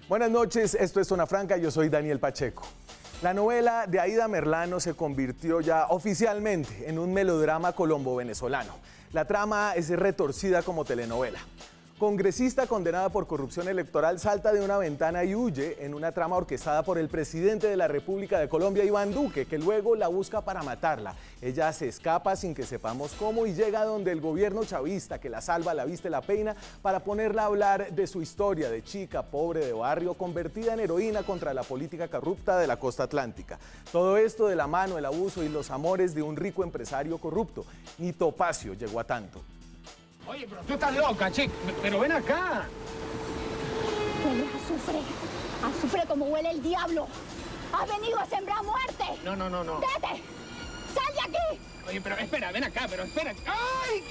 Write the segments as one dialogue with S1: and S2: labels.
S1: Buenas noches, esto es Zona Franca, yo soy Daniel Pacheco. La novela de Aída Merlano se convirtió ya oficialmente en un melodrama colombo-venezolano. La trama es retorcida como telenovela. Congresista condenada por corrupción electoral salta de una ventana y huye en una trama orquestada por el presidente de la República de Colombia, Iván Duque, que luego la busca para matarla. Ella se escapa sin que sepamos cómo y llega donde el gobierno chavista, que la salva, la viste, la peina, para ponerla a hablar de su historia de chica pobre de barrio, convertida en heroína contra la política corrupta de la costa atlántica. Todo esto de la mano, el abuso y los amores de un rico empresario corrupto. Ni Topacio llegó a tanto.
S2: Oye, pero tú estás loca, chica. Pero ven acá.
S3: Huele a azufre como huele el diablo. ¡Has venido a sembrar muerte!
S2: No.
S3: ¡Vete! ¡Sal de aquí!
S2: Oye, pero espera, ven acá, pero espera. ¡Ay!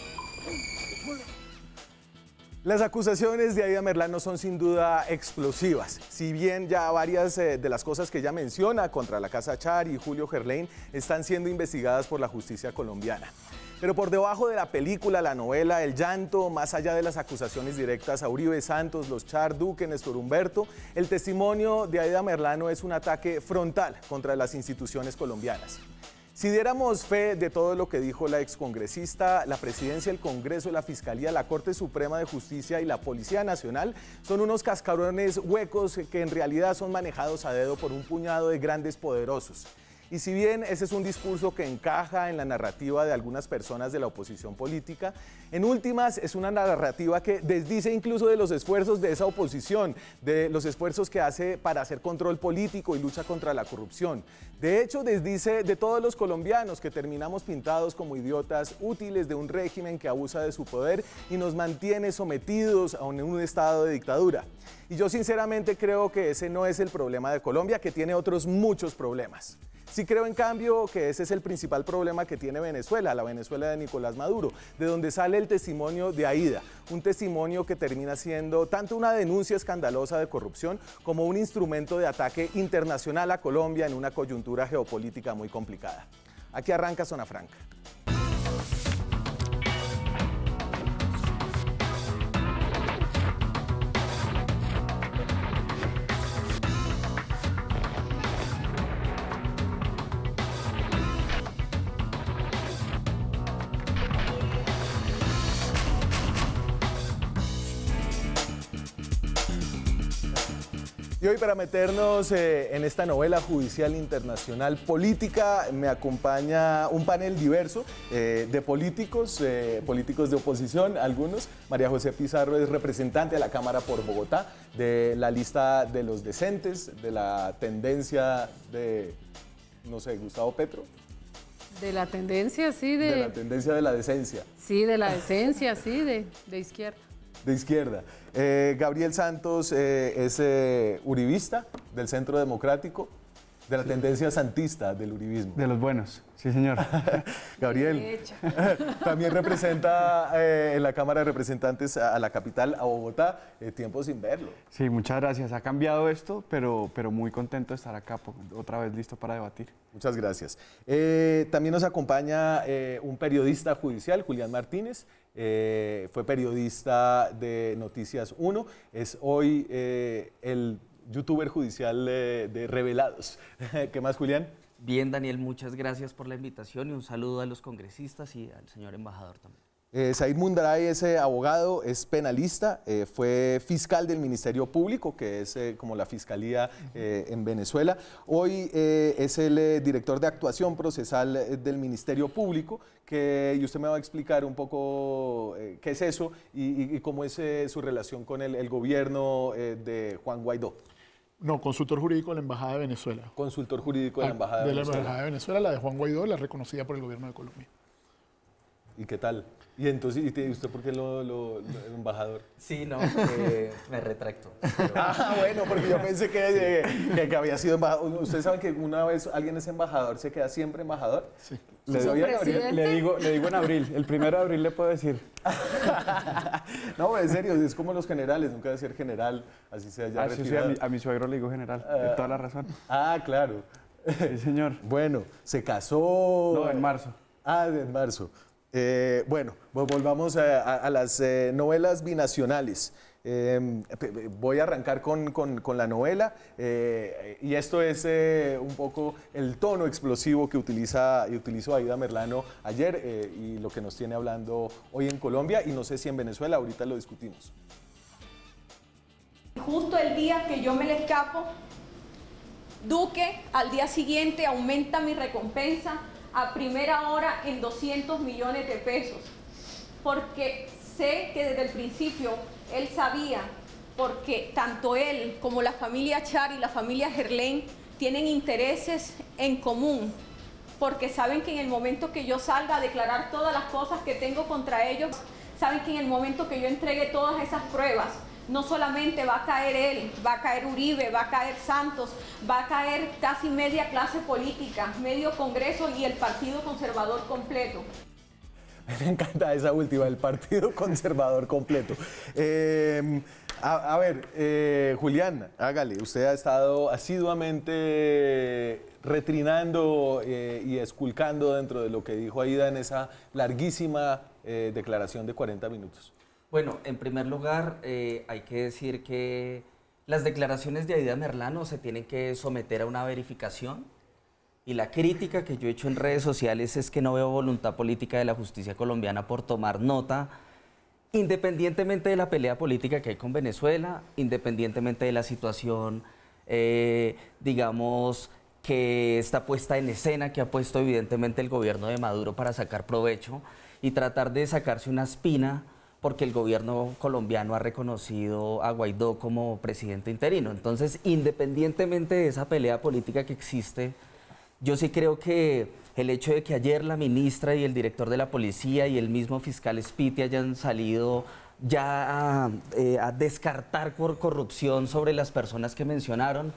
S1: Las acusaciones de Aída Merlano son sin duda explosivas. Si bien ya varias de las cosas que ella menciona contra la Casa Char y Julio Gerlain están siendo investigadas por la justicia colombiana. Pero por debajo de la película, la novela, el llanto, más allá de las acusaciones directas a Uribe Santos, los Char, Duque, Néstor Humberto, el testimonio de Aída Merlano es un ataque frontal contra las instituciones colombianas. Si diéramos fe de todo lo que dijo la excongresista, la presidencia, el Congreso, la Fiscalía, la Corte Suprema de Justicia y la Policía Nacional son unos cascarones huecos que en realidad son manejados a dedo por un puñado de grandes poderosos. Y si bien ese es un discurso que encaja en la narrativa de algunas personas de la oposición política, en últimas es una narrativa que desdice incluso de los esfuerzos de esa oposición, de los esfuerzos que hace para hacer control político y lucha contra la corrupción. De hecho, desdice de todos los colombianos que terminamos pintados como idiotas útiles de un régimen que abusa de su poder y nos mantiene sometidos a un estado de dictadura. Y yo sinceramente creo que ese no es el problema de Colombia, que tiene otros muchos problemas. Sí creo, en cambio, que ese es el principal problema que tiene Venezuela, la Venezuela de Nicolás Maduro, de donde sale el testimonio de Aída, un testimonio que termina siendo tanto una denuncia escandalosa de corrupción como un instrumento de ataque internacional a Colombia en una coyuntura geopolítica muy complicada. Aquí arranca Zona Franca. Y hoy, para meternos en esta novela judicial internacional política, me acompaña un panel diverso de políticos, políticos de oposición, algunos. María José Pizarro es representante de la Cámara por Bogotá, de la lista de los decentes, de la tendencia de, no sé, Gustavo Petro.
S4: De la tendencia, sí.
S1: De la tendencia de la decencia.
S4: Sí, de la decencia, sí, de izquierda.
S1: De izquierda. Gabriel Santos es uribista del Centro Democrático, de la tendencia santista del uribismo.
S5: De los buenos, sí señor.
S1: Gabriel también representa en la Cámara de Representantes a la capital, a Bogotá, tiempo sin verlo.
S5: Sí, muchas gracias. Ha cambiado esto, pero muy contento de estar acá, otra vez listo para debatir.
S1: Muchas gracias. También nos acompaña un periodista judicial, Julián Martínez. Fue periodista de Noticias 1, es hoy el youtuber judicial de Revelados. ¿Qué más, Julián?
S6: Bien, Daniel, muchas gracias por la invitación y un saludo a los congresistas y al señor embajador también.
S1: Said Mundaray es abogado, es penalista, fue fiscal del Ministerio Público, que es como la fiscalía en Venezuela. Hoy es el director de actuación procesal del Ministerio Público, y usted me va a explicar un poco qué es eso y cómo es su relación con el gobierno de Juan Guaidó.
S7: No, consultor jurídico de la Embajada de Venezuela.
S1: Consultor jurídico de la Embajada de Venezuela.
S7: De la Embajada de Venezuela, la de Juan Guaidó, la reconocida por el gobierno de Colombia.
S1: ¿Y qué tal? Y entonces, ¿y usted por qué el embajador?
S6: Sí, no, me retracto.
S1: Bueno, porque yo pensé que había sido embajador. ¿Ustedes saben que una vez alguien es embajador, se queda siempre embajador?
S7: Sí.
S5: Le digo en abril, el 1 de abril le puedo decir.
S1: No, en serio, es como los generales, nunca debe ser general, así se haya retirado.
S5: Sí, a mi suegro le digo general, de toda la razón.
S1: Claro.
S5: Sí, señor.
S1: Bueno, se casó...
S5: No, en marzo.
S1: En marzo. Bueno, volvamos a las novelas binacionales. Voy a arrancar con la novela y esto es un poco el tono explosivo que utilizó Aida Merlano ayer y lo que nos tiene hablando hoy en Colombia y no sé si en Venezuela, ahorita lo discutimos.
S8: Justo el día que yo me le escapo, Duque al día siguiente aumenta mi recompensa a primera hora en 200 millones de pesos, porque sé que desde el principio él sabía, porque tanto él como la familia Char y la familia Gerlain tienen intereses en común, porque saben que en el momento que yo salga a declarar todas las cosas que tengo contra ellos, saben que en el momento que yo entregue todas esas pruebas, no solamente va a caer él, va a caer Uribe, va a caer Santos, va a caer casi media clase política, medio Congreso y el Partido Conservador completo.
S1: Me encanta esa última, el Partido Conservador completo. A ver, Julián, hágale. Usted ha estado asiduamente retrinando y esculcando dentro de lo que dijo Aida en esa larguísima declaración de 40 minutos.
S6: Bueno, en primer lugar, hay que decir que las declaraciones de Aida Merlano se tienen que someter a una verificación y la crítica que yo he hecho en redes sociales es que no veo voluntad política de la justicia colombiana por tomar nota, independientemente de la pelea política que hay con Venezuela, independientemente de la situación, digamos, que está puesta en escena, que ha puesto evidentemente el gobierno de Maduro para sacar provecho y tratar de sacarse una espina porque el gobierno colombiano ha reconocido a Guaidó como presidente interino. Entonces, independientemente de esa pelea política que existe, yo sí creo que el hecho de que ayer la ministra y el director de la policía y el mismo fiscal Spiti hayan salido ya a descartar por corrupción sobre las personas que mencionaron,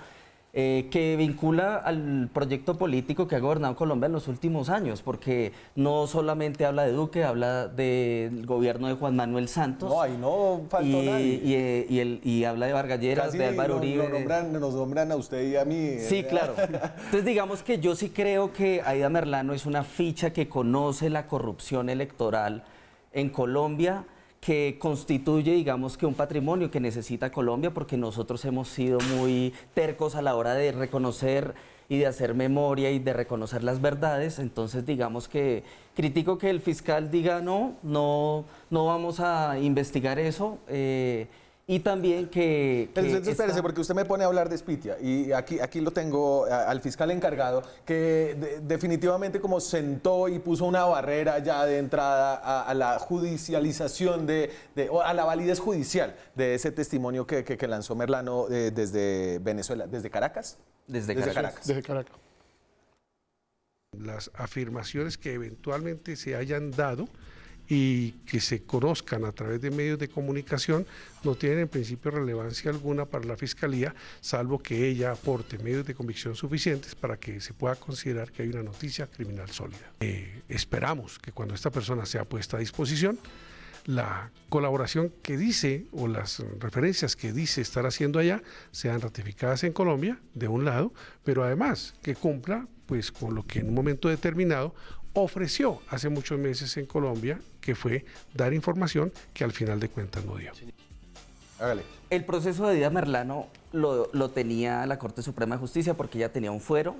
S6: que vincula al proyecto político que ha gobernado Colombia en los últimos años, porque no solamente habla de Duque, habla del gobierno de Juan Manuel Santos.
S1: No, ahí no faltó nadie.
S6: Y habla de Vargas Lleras, de Álvaro Uribe.
S1: Nos nombran a usted y a mí.
S6: Sí, claro. Entonces digamos que yo sí creo que Aida Merlano es una ficha que conoce la corrupción electoral en Colombia, que constituye, digamos, que un patrimonio que necesita Colombia, porque nosotros hemos sido muy tercos a la hora de reconocer y de hacer memoria y de reconocer las verdades. Entonces, digamos que critico que el fiscal diga no vamos a investigar eso, y también que
S1: espérese, porque usted me pone a hablar de Spitia y aquí lo tengo al fiscal encargado que definitivamente como sentó y puso una barrera ya de entrada a la judicialización o a la validez judicial de ese testimonio que lanzó Merlano desde Venezuela, ¿desde Caracas? Desde Caracas.
S7: Desde Caracas.
S9: Las afirmaciones que eventualmente se hayan dado y que se conozcan a través de medios de comunicación no tienen en principio relevancia alguna para la Fiscalía, salvo que ella aporte medios de convicción suficientes para que se pueda considerar que hay una noticia criminal sólida. Esperamos que cuando esta persona sea puesta a disposición, la colaboración que dice o las referencias que dice estar haciendo allá sean ratificadas en Colombia, de un lado, pero además que cumpla pues con lo que en un momento determinado ofreció hace muchos meses en Colombia, que fue dar información que al final de cuentas no dio.
S1: Hágale.
S6: El proceso de Aida Merlano lo tenía la Corte Suprema de Justicia porque ya tenía un fuero.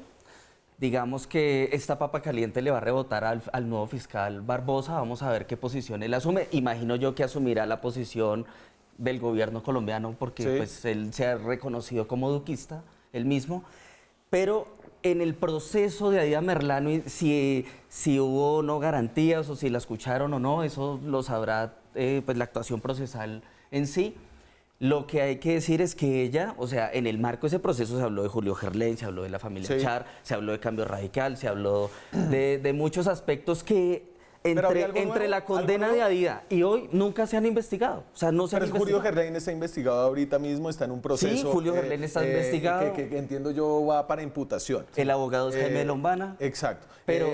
S6: Digamos que esta papa caliente le va a rebotar al nuevo fiscal Barbosa. Vamos a ver qué posición él asume. Imagino yo que asumirá la posición del gobierno colombiano porque sí, pues él se ha reconocido como duquista, él mismo. Pero en el proceso de Aida Merlano, si hubo o no garantías o si la escucharon o no, eso lo sabrá pues la actuación procesal en sí. Lo que hay que decir es que ella, o sea, en el marco de ese proceso se habló de Julio Gerlain, se habló de la familia Char, se habló de Cambio Radical, se habló de muchos aspectos que entre la condena de Aida y hoy nunca se han investigado. O sea, no se han investigado.
S1: Julio Gerlain está investigado ahorita mismo, está en un proceso.
S6: Sí, Julio Gerlain está investigado.
S1: Que entiendo yo va para imputación.
S6: El abogado es Jaime Lombana.
S1: Exacto.
S6: Pero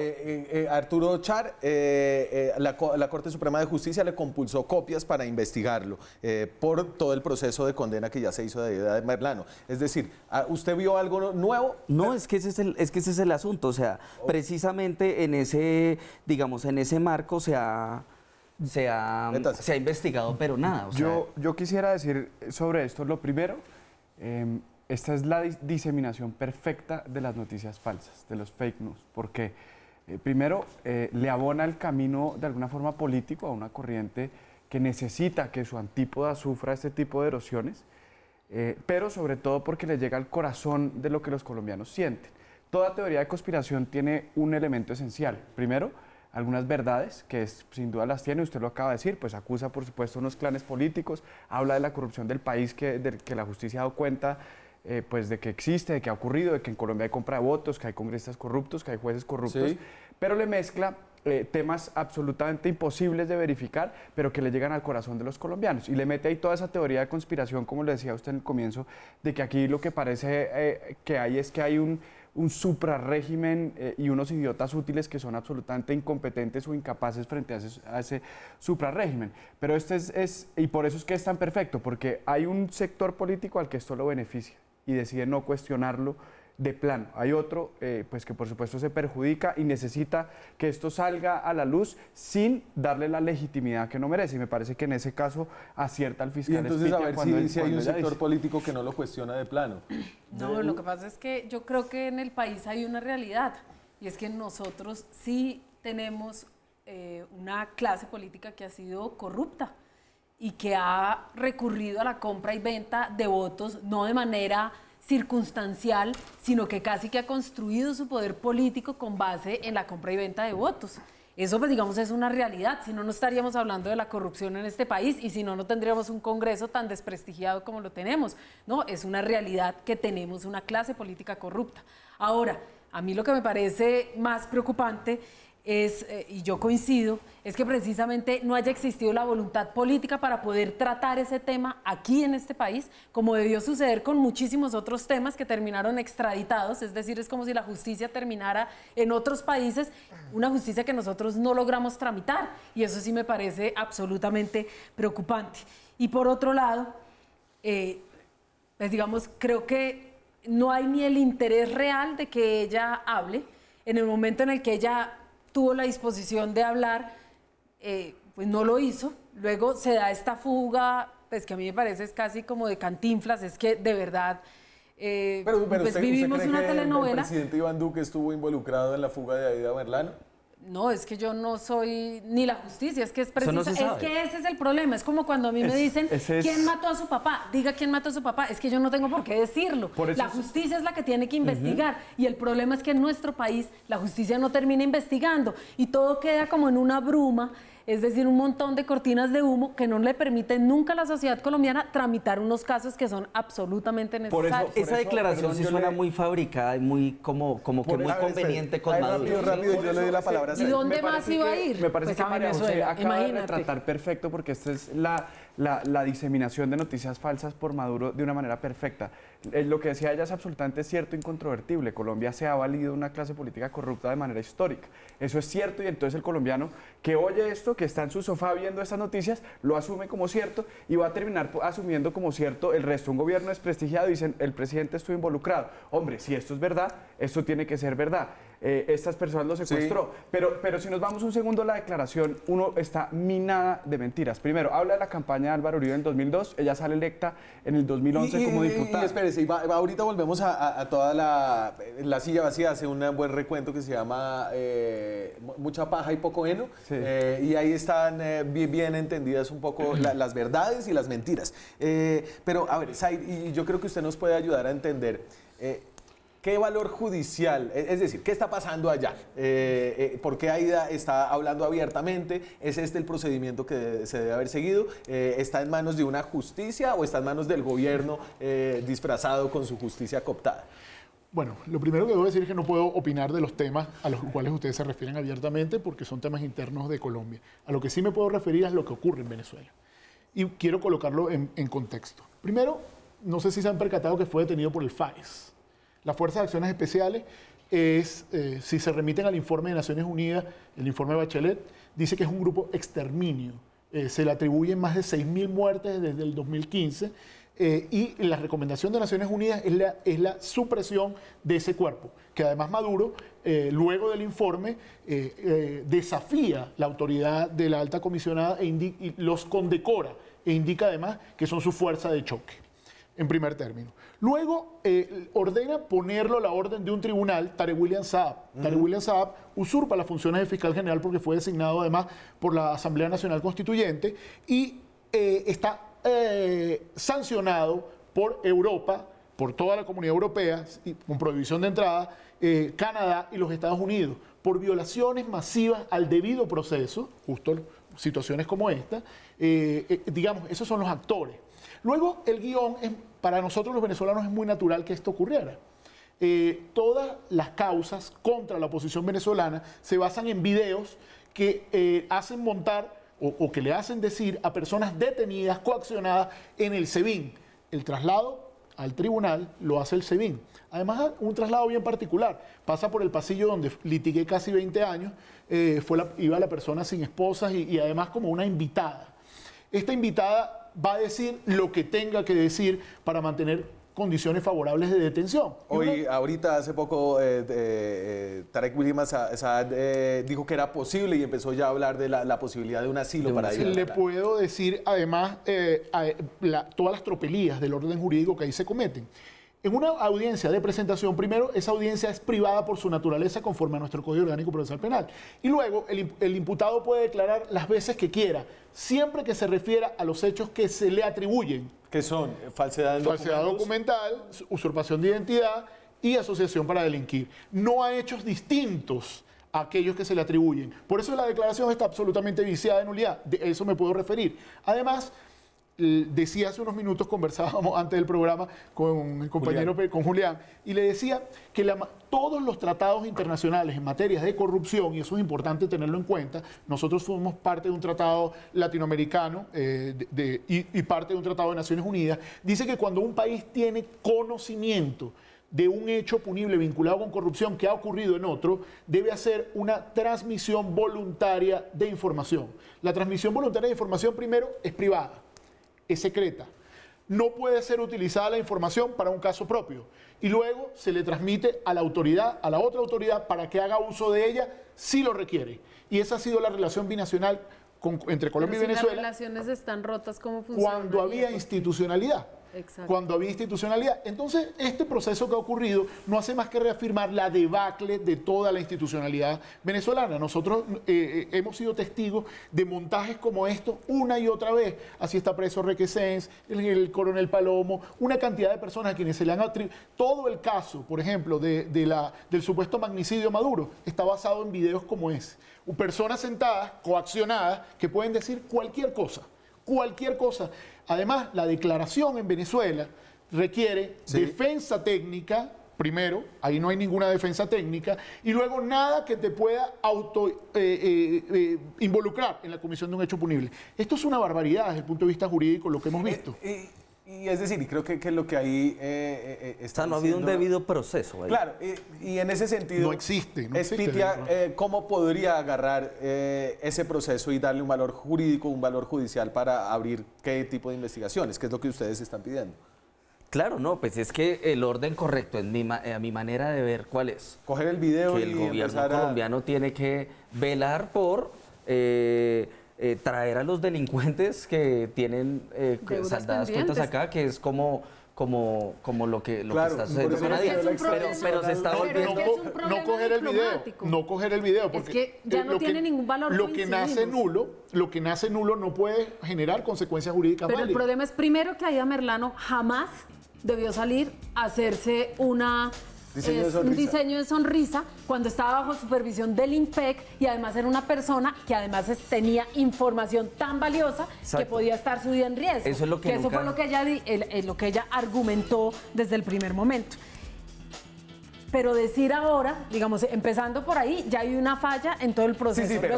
S1: Arturo Char, la Corte Suprema de Justicia le compulsó copias para investigarlo por todo el proceso de condena que ya se hizo de Aida Merlano. Es decir, ¿usted vio algo nuevo?
S6: No, es que ese es el asunto. O sea, precisamente en ese, digamos, en ese marco se ha se ha investigado, pero nada. O sea,
S5: yo quisiera decir sobre esto, lo primero, esta es la diseminación perfecta de las noticias falsas, de los fake news, porque primero le abona el camino de alguna forma político a una corriente que necesita que su antípoda sufra este tipo de erosiones, pero sobre todo porque le llega al corazón de lo que los colombianos sienten. Toda teoría de conspiración tiene un elemento esencial. Primero, algunas verdades, que sin duda las tiene, usted lo acaba de decir, pues acusa por supuesto a unos clanes políticos, habla de la corrupción del país del que la justicia ha dado cuenta, pues de que existe, de que ha ocurrido, de que en Colombia hay compra de votos, que hay congresistas corruptos, que hay jueces corruptos, sí, pero le mezcla temas absolutamente imposibles de verificar, pero que le llegan al corazón de los colombianos. Y le mete ahí toda esa teoría de conspiración, como le decía usted en el comienzo, de que aquí lo que parece que hay es que hay un suprarrégimen y unos idiotas útiles que son absolutamente incompetentes o incapaces frente a ese suprarrégimen. Pero y por eso es que es tan perfecto, porque hay un sector político al que esto lo beneficia y decide no cuestionarlo de plano. Hay otro pues que por supuesto se perjudica y necesita que esto salga a la luz sin darle la legitimidad que no merece. Y me parece que en ese caso acierta el fiscal.
S1: Y entonces a ver si hay un sector político que no lo cuestiona de plano.
S4: No, lo que pasa es que yo creo que en el país hay una realidad y es que nosotros sí tenemos una clase política que ha sido corrupta y que ha recurrido a la compra y venta de votos, no de manera circunstancial, sino que casi que ha construido su poder político con base en la compra y venta de votos. Eso, pues digamos, es una realidad, si no, no estaríamos hablando de la corrupción en este país y si no, no tendríamos un Congreso tan desprestigiado como lo tenemos, ¿no? Es una realidad que tenemos una clase política corrupta. Ahora, a mí lo que me parece más preocupante es, y yo coincido, es que precisamente no haya existido la voluntad política para poder tratar ese tema aquí en este país, como debió suceder con muchísimos otros temas que terminaron extraditados, es decir, es como si la justicia terminara en otros países, una justicia que nosotros no logramos tramitar, y eso sí me parece absolutamente preocupante. Y por otro lado, pues digamos, creo que no hay ni el interés real de que ella hable. En el momento en el que ella tuvo la disposición de hablar, pues no lo hizo. Luego se da esta fuga, pues que a mí me parece es casi como de Cantinflas, es que de verdad
S1: pero
S4: pues
S1: usted
S4: vivimos
S1: cree
S4: una
S1: que
S4: telenovela.
S1: ¿El presidente Iván Duque estuvo involucrado en la fuga de Aida Merlano?
S4: No, es que yo no soy ni la justicia, es que es preciso,
S6: no se sabe.
S4: Es que ese es el problema, es como cuando a mí me dicen, ¿quién mató a su papá? Diga quién mató a su papá, es que yo no tengo por qué decirlo. La justicia es la que tiene que investigar y el problema es que en nuestro país la justicia no termina investigando y todo queda como en una bruma, es decir, un montón de cortinas de humo que no le permiten nunca a la sociedad colombiana tramitar unos casos que son absolutamente necesarios.
S6: Esa declaración sí suena muy fabricada y muy como que muy conveniente con Maduro.
S1: Rápido, yo le doy la palabra.
S4: ¿Y dónde más iba a ir?
S5: Me parece
S4: Pues
S5: que María José acaba de
S4: imagínate.
S5: retratar perfecto, porque esta es la diseminación de noticias falsas por Maduro de una manera perfecta. Lo que decía ella es absolutamente cierto e incontrovertible. Colombia se ha valido una clase política corrupta de manera histórica. Eso es cierto, y entonces el colombiano que oye esto, que está en su sofá viendo estas noticias, lo asume como cierto y va a terminar asumiendo como cierto el resto. Un gobierno desprestigiado, dicen, el presidente estuvo involucrado. Hombre, si esto es verdad, esto tiene que ser verdad. Estas personas lo secuestró. Sí. Pero si nos vamos un segundo a la declaración, uno está minada de mentiras. Primero, habla de la campaña de Álvaro Uribe en el 2002, ella sale electa en el 2011 como diputada.
S1: Y espérese, ahorita volvemos a toda la silla vacía, hace un buen recuento que se llama Mucha paja y poco heno, sí. Y ahí están bien entendidas un poco las verdades y las mentiras. Pero, a ver, Zaid, y yo creo que usted nos puede ayudar a entender ¿qué valor judicial, es decir, qué está pasando allá? ¿Por qué Aida está hablando abiertamente? ¿Es este el procedimiento que se debe haber seguido? ¿Está en manos de una justicia o está en manos del gobierno disfrazado con su justicia cooptada?
S7: Bueno, lo primero que debo decir es que no puedo opinar de los temas a los cuales ustedes se refieren abiertamente porque son temas internos de Colombia. A lo que sí me puedo referir es lo que ocurre en Venezuela. Y quiero colocarlo en contexto. Primero, no sé si se han percatado que fue detenido por el FAES. La Fuerza de Acciones Especiales es, si se remiten al informe de Naciones Unidas, el informe Bachelet, dice que es un grupo exterminio. Se le atribuyen más de 6.000 muertes desde el 2015 y la recomendación de Naciones Unidas es la supresión de ese cuerpo, que además Maduro, luego del informe, desafía la autoridad de la alta comisionada y los condecora e indica además que son su fuerza de choque, en primer término. Luego ordena ponerlo a la orden de un tribunal, Tarek William Saab. Tarek William Saab usurpa las funciones de fiscal general porque fue designado además por la Asamblea Nacional Constituyente y está sancionado por Europa, por toda la comunidad europea, con prohibición de entrada, Canadá y los Estados Unidos, por violaciones masivas al debido proceso, justo situaciones como esta. Digamos, esos son los actores. Luego, el guión, para nosotros los venezolanos es muy natural que esto ocurriera. Todas las causas contra la oposición venezolana se basan en videos que hacen montar o que le hacen decir a personas detenidas, coaccionadas en el SEBIN. El traslado al tribunal lo hace el SEBIN. Además, un traslado bien particular. Pasa por el pasillo donde litigué casi 20 años. Iba la persona sin esposas y además como una invitada. Esta invitada va a decir lo que tenga que decir para mantener condiciones favorables de detención.
S1: Hoy, ahorita, hace poco, Tarek William Saab dijo que era posible y empezó ya a hablar de la posibilidad de un asilo para ella.
S7: Le puedo decir, además, todas las tropelías del orden jurídico que ahí se cometen. En una audiencia de presentación, primero, esa audiencia es privada por su naturaleza conforme a nuestro Código Orgánico Procesal Penal. Y luego, el imputado puede declarar las veces que quiera, siempre que se refiera a los hechos que se le atribuyen.
S1: ¿Qué son? Falsedad
S7: documental, usurpación de identidad y asociación para delinquir. No a hechos distintos a aquellos que se le atribuyen. Por eso la declaración está absolutamente viciada de nulidad. De eso me puedo referir. Además, decía hace unos minutos, conversábamos antes del programa con el compañero con Julián, y le decía que todos los tratados internacionales en materias de corrupción, y eso es importante tenerlo en cuenta, nosotros formamos parte de un tratado latinoamericano y parte de un tratado de Naciones Unidas, dice que cuando un país tiene conocimiento de un hecho punible vinculado con corrupción que ha ocurrido en otro, debe hacer una transmisión voluntaria de información. La transmisión voluntaria de información, primero, es privada, es secreta. No puede ser utilizada la información para un caso propio. Y luego se le transmite a la autoridad, a la otra autoridad, para que haga uso de ella si lo requiere. Y esa ha sido la relación binacional entre Colombia y Venezuela.
S4: Si las relaciones están rotas, ¿cómo funciona?
S7: Cuando había institucionalidad.
S4: Exacto.
S7: Cuando había institucionalidad. Entonces, este proceso que ha ocurrido no hace más que reafirmar la debacle de toda la institucionalidad venezolana. Nosotros hemos sido testigos de montajes como estos una y otra vez. Así está preso Requesens, el coronel Palomo, una cantidad de personas a quienes se le han atribuido. Todo el caso, por ejemplo, del supuesto magnicidio Maduro está basado en videos como ese. Personas sentadas, coaccionadas, que pueden decir cualquier cosa. Cualquier cosa. Además, la declaración en Venezuela requiere defensa técnica, primero, ahí no hay ninguna defensa técnica, y luego nada que te pueda involucrar en la comisión de un hecho punible. Esto es una barbaridad desde el punto de vista jurídico, lo que hemos visto.
S1: Y es decir, y creo que lo que ahí está
S6: no ha habido un debido proceso. Ahí.
S1: Claro, y en ese sentido,
S7: no existe.
S1: Espitia, ¿cómo podría agarrar ese proceso y darle un valor jurídico, un valor judicial para abrir qué tipo de investigaciones? ¿Qué es lo que ustedes están pidiendo?
S6: Claro, no, pues es que el orden correcto, a mi manera de ver, ¿cuál es?
S1: Coger el video
S6: que el gobierno colombiano tiene que velar por traer a los delincuentes que tienen saldadas cuentas acá, que es como lo que está sucediendo con Nadia. Pero se está volviendo...
S7: No coger el video, porque
S4: es que ya no tiene ningún valor.
S7: Lo que nace nulo no puede generar consecuencias jurídicas
S4: válidas.
S7: Pero
S4: el problema es, primero, que Aida Merlano jamás debió salir a hacerse un diseño de sonrisa cuando estaba bajo supervisión del INPEC, y además era una persona que además tenía información tan valiosa que podía estar su vida en riesgo.
S6: Eso es lo que
S4: eso fue lo que ella argumentó desde el primer momento. Pero decir ahora, digamos, empezando por ahí, ya hay una falla en todo el proceso.
S1: Sí, pero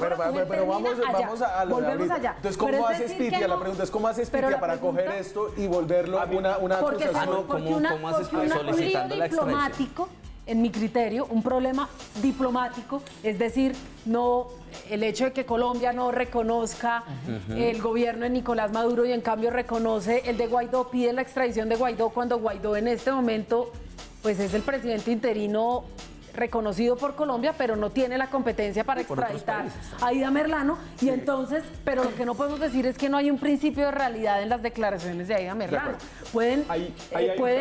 S1: vamos a
S4: volvemos allá.
S1: Entonces, ¿cómo hace Espitia? La pregunta es, ¿cómo hace Espitia para coger esto y volverlo una acusación?
S6: ¿Cómo hace solicitando la extradición?
S4: en mi criterio, un problema diplomático, es decir, no el hecho de que Colombia no reconozca el gobierno de Nicolás Maduro y en cambio reconoce el de Guaidó, pide la extradición de Guaidó cuando Guaidó en este momento pues es el presidente interino reconocido por Colombia, pero no tiene la competencia para extraditar a Aida Merlano. Y entonces, pero lo que no podemos decir es que no hay un principio de realidad en las declaraciones de Aida Merlano. Puede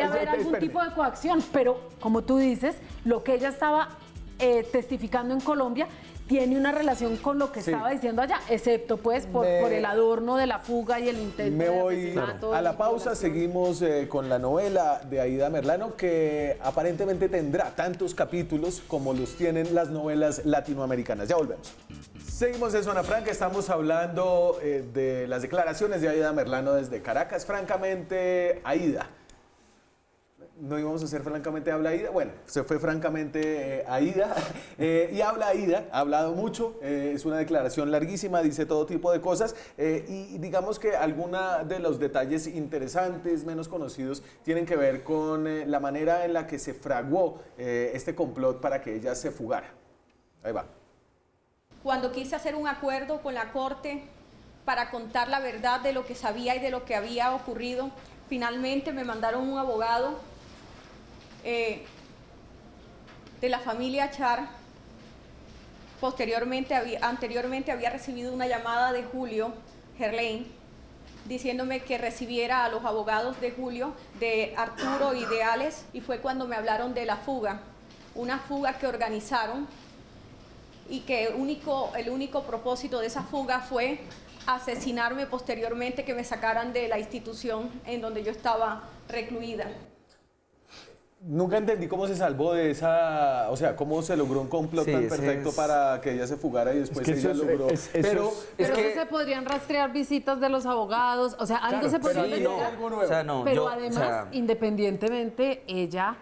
S4: haber algún tipo de coacción, pero como tú dices, lo que ella estaba testificando en Colombia tiene una relación con lo que estaba diciendo allá, excepto pues por el adorno de la fuga y el intento de asesinato.
S1: A la pausa, seguimos con la novela de Aida Merlano, que aparentemente tendrá tantos capítulos como los tienen las novelas latinoamericanas. Ya volvemos. Seguimos en Zona Franca, estamos hablando de las declaraciones de Aida Merlano desde Caracas. Francamente, Aida. No íbamos a hacer francamente habla Aida, bueno, se fue francamente Aida y habla Aida, ha hablado mucho, es una declaración larguísima, dice todo tipo de cosas y digamos que algunos de los detalles interesantes, menos conocidos, tienen que ver con la manera en la que se fraguó este complot para que ella se fugara. Ahí va.
S8: Cuando quise hacer un acuerdo con la Corte para contar la verdad de lo que sabía y de lo que había ocurrido, finalmente me mandaron un abogado de la familia Char. Anteriormente había recibido una llamada de Julio Gerlain diciéndome que recibiera a los abogados de Julio, de Arturo y de Alex, y fue cuando me hablaron de la fuga, una fuga que organizaron y que el único propósito de esa fuga fue asesinarme posteriormente, que me sacaran de la institución en donde yo estaba recluida.
S1: Nunca entendí cómo se salvó de esa, o sea, cómo se logró un complot tan perfecto para que ella se fugara y después ella logró.
S4: Pero se podrían rastrear visitas de los abogados, o sea, algo se podría investigar. Pero además, independientemente, ella,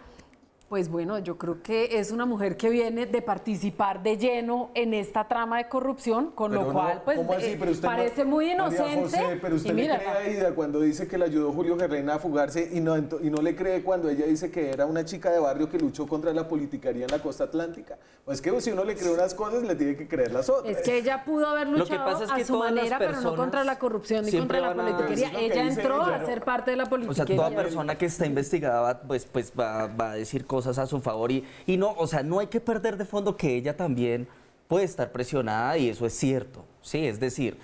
S4: pues bueno, yo creo que es una mujer que viene de participar de lleno en esta trama de corrupción, con lo cual, pues, parece muy inocente.
S1: José, pero usted le cree a Aida cuando dice que le ayudó Julio Gerlain a fugarse y no le cree cuando ella dice que era una chica de barrio que luchó contra la politicaría en la costa atlántica. Pues que si uno le cree unas cosas, le tiene que creer las otras.
S4: Es que ella pudo haber luchado a su manera, pero no contra la corrupción ni contra la politiquería. Ella entró a ser parte de la politiquería.
S6: O sea, toda persona que está investigada pues va a decir cosas a su favor y no, o sea, no hay que perder de fondo que ella también puede estar presionada y eso es cierto, sí, es decir,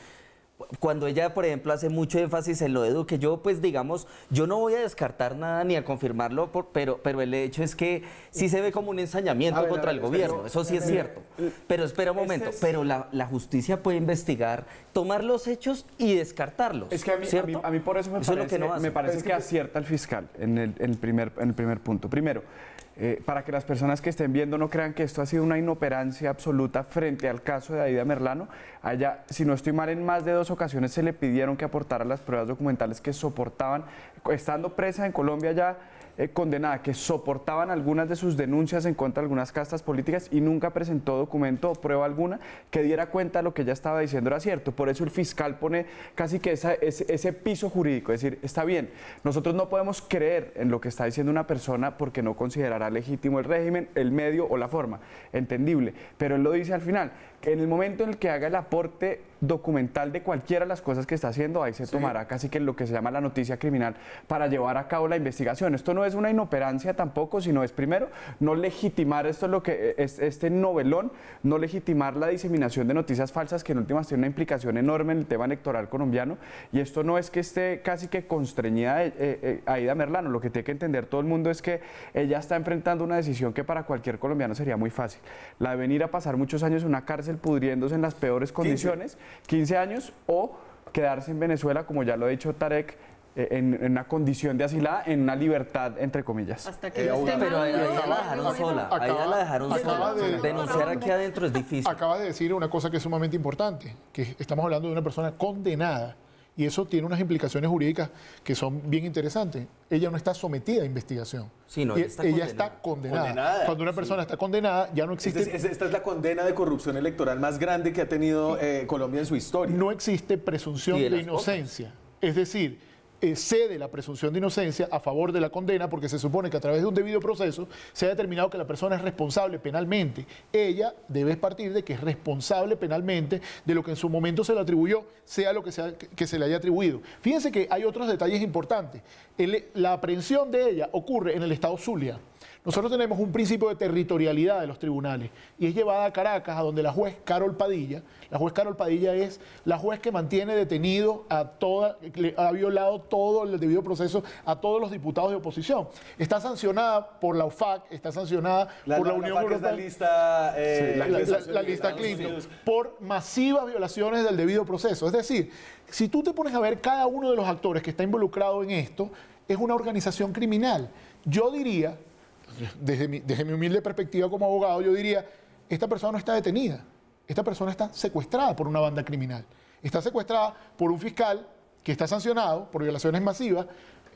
S6: cuando ella, por ejemplo, hace mucho énfasis en lo de Duque, yo pues digamos, yo no voy a descartar nada ni a confirmarlo, pero el hecho es que sí se ve como un ensañamiento contra el gobierno, eso sí es cierto, pero espera un momento, pero la justicia puede investigar, tomar los hechos y descartarlos.
S5: Es que a mí por eso me parece que acierta el fiscal en el primer punto. Primero, para que las personas que estén viendo no crean que esto ha sido una inoperancia absoluta frente al caso de Aida Merlano. Allá, si no estoy mal, en más de 2 ocasiones se le pidieron que aportara las pruebas documentales que soportaban, estando presa en Colombia ya condenada, que soportaban algunas de sus denuncias en contra de algunas castas políticas y nunca presentó documento o prueba alguna que diera cuenta de lo que ella estaba diciendo era cierto. Por eso el fiscal pone casi que ese piso jurídico, es decir, está bien, nosotros no podemos creer en lo que está diciendo una persona porque no considerará legítimo el régimen, el medio o la forma, entendible, pero él lo dice al final, que en el momento en el que haga el aporte documental de cualquiera de las cosas que está haciendo, ahí se tomará casi que lo que se llama la noticia criminal para llevar a cabo la investigación. Esto no es una inoperancia tampoco, sino es primero no legitimar esto es lo que es este novelón, no legitimar la diseminación de noticias falsas que en últimas tiene una implicación enorme en el tema electoral colombiano, y esto no es que esté casi que constreñida Aida Merlano, lo que tiene que entender todo el mundo es que ella está enfrentando una decisión que para cualquier colombiano sería muy fácil, la de venir a pasar muchos años en una cárcel pudriéndose en las peores condiciones, 15 años, o quedarse en Venezuela, como ya lo ha dicho Tarek, en una condición de asilada, en una libertad, entre comillas.
S4: Hasta que
S6: pero a ella la dejaron sola, a ella la dejaron sola. Denunciar aquí adentro es difícil.
S7: Acaba de decir una cosa que es sumamente importante, que estamos hablando de una persona condenada, y eso tiene unas implicaciones jurídicas que son bien interesantes. Ella no está sometida a investigación.
S6: Sí, no,
S7: ella está condenada. Cuando una persona está condenada, ya no existe...
S1: Esta es la condena de corrupción electoral más grande que ha tenido Colombia en su historia.
S7: No existe presunción de inocencia. Es decir, cede la presunción de inocencia a favor de la condena, porque se supone que a través de un debido proceso se ha determinado que la persona es responsable penalmente. Ella debe partir de que es responsable penalmente de lo que en su momento se le atribuyó, sea lo que sea que se le haya atribuido. Fíjense que hay otros detalles importantes. La aprehensión de ella ocurre en el estado Zulia. Nosotros tenemos un principio de territorialidad de los tribunales y es llevada a Caracas, a donde la juez Carol Padilla es la juez que mantiene detenido ha violado todo el debido proceso a todos los diputados de oposición. Está sancionada por la UFAC, está sancionada por la Unión Europea. La lista Clinton, por masivas violaciones del debido proceso. Es decir, si tú te pones a ver cada uno de los actores que está involucrado en esto, es una organización criminal. Yo diría, desde mi humilde perspectiva como abogado, yo diría, esta persona no está detenida, esta persona está secuestrada por una banda criminal. Está secuestrada por un fiscal que está sancionado por violaciones masivas,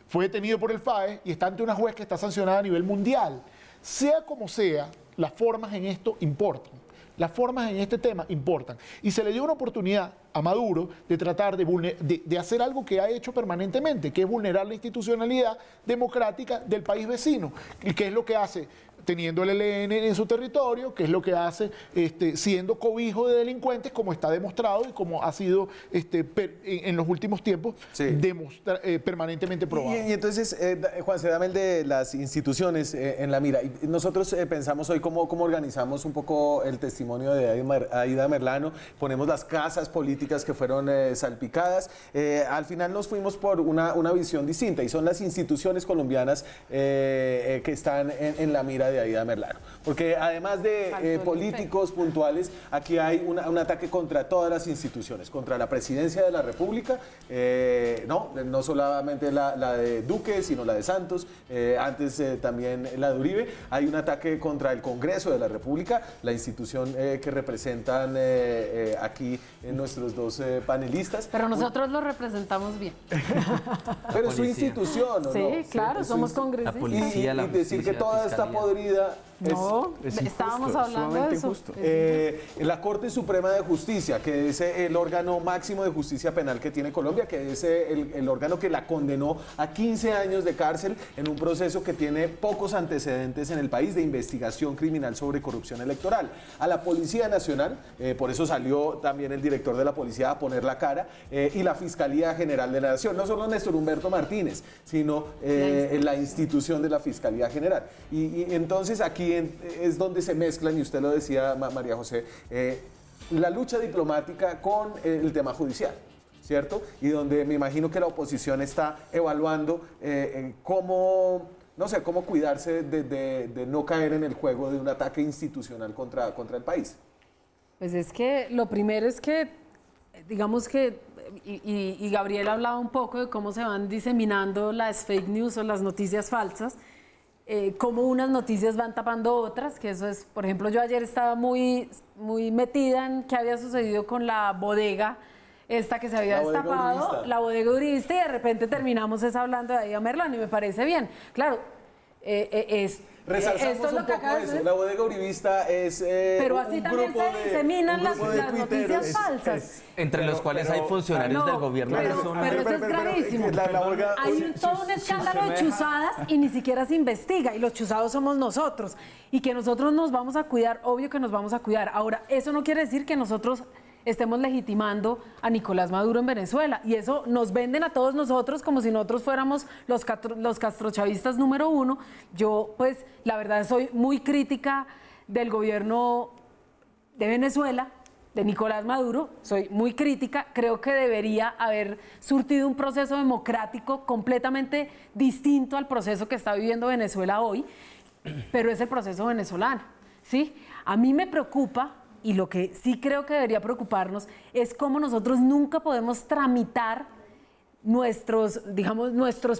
S7: fue detenido por el FAE y está ante una juez que está sancionada a nivel mundial. Sea como sea, las formas en esto importan. Las formas en este tema importan. Y se le dio una oportunidad a Maduro de tratar de hacer algo que ha hecho permanentemente, que es vulnerar la institucionalidad democrática del país vecino. ¿Qué es lo que hace? Teniendo el ELN en su territorio, que es lo que hace siendo cobijo de delincuentes, como está demostrado y como ha sido en los últimos tiempos permanentemente probado.
S1: Y entonces, Juan, se dame el de las instituciones en la mira. Y nosotros pensamos hoy cómo organizamos un poco el testimonio de Aida Merlano, ponemos las casas políticas que fueron salpicadas. Al final nos fuimos por una visión distinta y son las instituciones colombianas que están en la mira de Aida Merlano, porque además de políticos puntuales, aquí hay un ataque contra todas las instituciones, contra la presidencia de la República, no solamente la de Duque, sino la de Santos, antes también la de Uribe. Hay un ataque contra el Congreso de la República, la institución que representan aquí nuestros dos panelistas.
S4: Pero nosotros lo representamos bien.
S1: Pero es su institución, ¿no?
S4: Sí, claro, somos congresistas.
S6: La policía,
S1: y decir que toda esta podrida
S4: no, estábamos hablando de eso.
S1: La Corte Suprema de Justicia, que es el órgano máximo de justicia penal que tiene Colombia, que es el órgano que la condenó a 15 años de cárcel en un proceso que tiene pocos antecedentes en el país de investigación criminal sobre corrupción electoral. A la Policía Nacional, por eso salió también el director de la policía a poner la cara, y la Fiscalía General de la Nación, no solo Néstor Humberto Martínez, sino la institución de la Fiscalía General. Y entonces aquí es donde se mezclan, y usted lo decía, María José, la lucha diplomática con el tema judicial, ¿cierto? Y donde me imagino que la oposición está evaluando cómo cuidarse de no caer en el juego de un ataque institucional contra el país.
S4: Pues es que lo primero es que, digamos que, y Gabriel hablaba un poco de cómo se van diseminando las fake news o las noticias falsas, cómo unas noticias van tapando otras, que eso es, por ejemplo, yo ayer estaba muy metida en qué había sucedido con la bodega esta que se había destapado, la bodega uribista, y de repente terminamos hablando de Aida Merlano, y me parece bien. Claro,
S1: resalzamos un poco eso, la bodega uribista es
S4: pero así también se diseminan las noticias falsas.
S6: Entre los cuales hay funcionarios del gobierno.
S4: Pero eso es gravísimo. Hay todo un escándalo de chuzadas y ni siquiera se investiga, y los chuzados somos nosotros. Y que nosotros nos vamos a cuidar, obvio que nos vamos a cuidar. Ahora, eso no quiere decir que nosotros estemos legitimando a Nicolás Maduro en Venezuela, y eso nos venden a todos nosotros como si nosotros fuéramos los castrochavistas número uno. Yo, pues, la verdad soy muy crítica del gobierno de Venezuela, de Nicolás Maduro, soy muy crítica, creo que debería haber surtido un proceso democrático completamente distinto al proceso que está viviendo Venezuela hoy, pero es el proceso venezolano, ¿sí? A mí me preocupa, y lo que sí creo que debería preocuparnos es cómo nosotros nunca podemos tramitar nuestros